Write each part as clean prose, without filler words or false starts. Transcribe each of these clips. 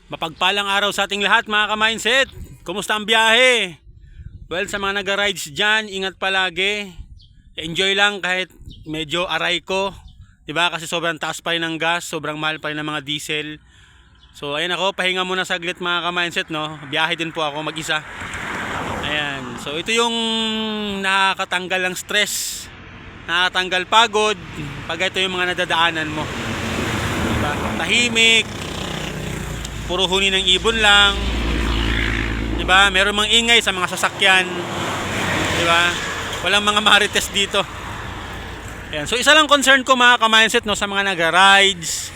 Mapagpalang araw sa ating lahat mga ka-mindset. Kumusta ang biyahe? Well, sa mga naga-rides dyan, ingat palagi. Enjoy lang kahit medyo aray ko. Diba? Kasi sobrang taas pa rin ng gas, sobrang mahal pa rin ng mga diesel. So ayun ako, pahinga muna saglit mga ka-mindset, no? Biyahe din po ako mag-isa. Ayan. So ito yung nakakatanggal ng stress, nakakatanggal pagod pag ito yung mga nadadaanan mo. Diba? Tahimik, puro huni ng ibon lang. 'Di ba? Meron mang ingay sa mga sasakyan. 'Di ba? Walang mga marites dito. Ayan. So isa lang concern ko mga ka-mindset, no, sa mga naga-rides,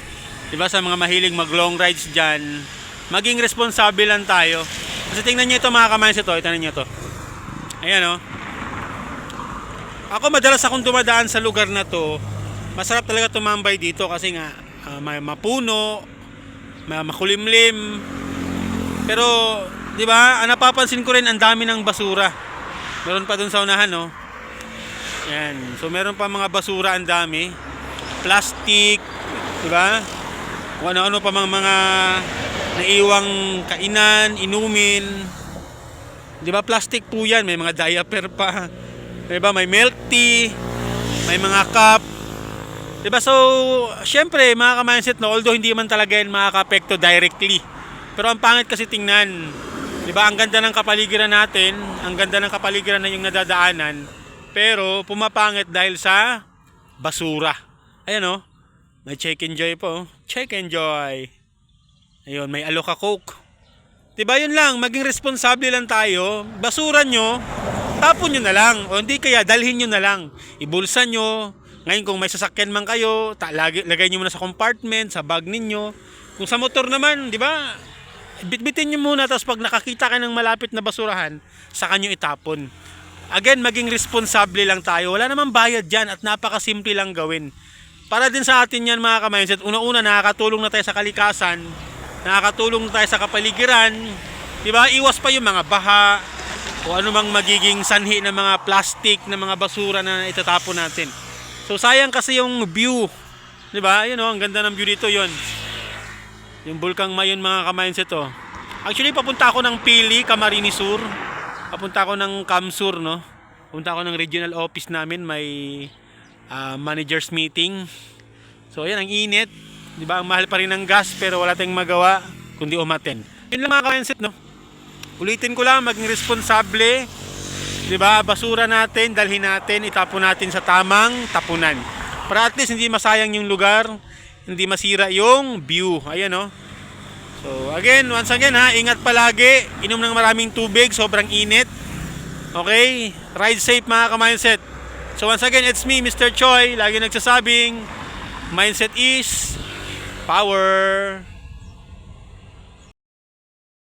'di ba, sa mga mahilig mag-long rides diyan, maging responsable lang tayo. Kasi tingnan niyo ito mga ka-mindset, oh, tingnan niyo ito. Ayan, oh. Ako madalas akong dumadaan sa lugar na 'to. Masarap talaga tumambay dito kasi nga may mapuno, makulimlim. Pero 'di ba, napapansin ko rin ang dami ng basura. Meron pa dun sa unahan, no. Yan. So meron pa mga basura, ang dami. Plastic, 'di ba? Kung ano-ano pa mga naiwang kainan, inumin. 'Di ba, plastic po 'yan, may mga diaper pa. 'Di ba, may milk tea, may mga cup. Diba? So, syempre, mga ka-mindset, no, although hindi man talaga yan makaka-apekto directly, pero ang pangit kasi tingnan. Diba? Ang ganda ng kapaligiran natin, ang ganda ng kapaligiran na yung nadadaanan, pero pumapangit dahil sa basura. Ayan, oh. May check and joy po. Check and joy. Ayun, may Aloka Coke. Diba, yun lang, maging responsable lang tayo. Basura nyo, tapon nyo na lang. O hindi kaya, dalhin nyo na lang. Ibulsa nyo. Ngayon kung may sasakyan man kayo, lagay nyo muna sa compartment, sa bag ninyo. Kung sa motor naman, di ba, bitbitin nyo muna, tapos pag nakakita ka ng malapit na basurahan, saka nyo itapon. Again, maging responsable lang tayo. Wala namang bayad dyan at napakasimple lang gawin. Para din sa atin yan mga ka-mindset, una-una nakakatulong na tayo sa kalikasan, nakakatulong na tayo sa kapaligiran, di ba, iwas pa yung mga baha, o anumang magiging sanhi ng mga plastic, ng mga basura na itatapon natin. So sayang kasi yung view, 'di ba? Ayun, oh, ang ganda ng view dito 'yon. Yung Bulkang Mayon mga ka-mindset, oh. Actually papunta ako ng Pili, Camarines Sur. Papunta ako ng Camsur, no. Papunta ako ng regional office namin, may managers meeting. So ayan, ang init, 'di ba? Ang mahal pa rin ng gas, pero wala tayong magawa kundi umaten. Yun lang mga ka-mindset, no. Ulitin ko lang, maging responsable. 'Di ba? Basura natin, dalhin natin, itapon natin sa tamang tapunan. Para at least hindi masayang yung lugar, hindi masira yung view. Ayan, oh. So, again, once again ha, ingat palagi, inom ng maraming tubig, sobrang init. Okay? Ride safe mga ka-mindset. So, once again, it's me, Mr. Choi, lagi nagsasabing, mindset is power.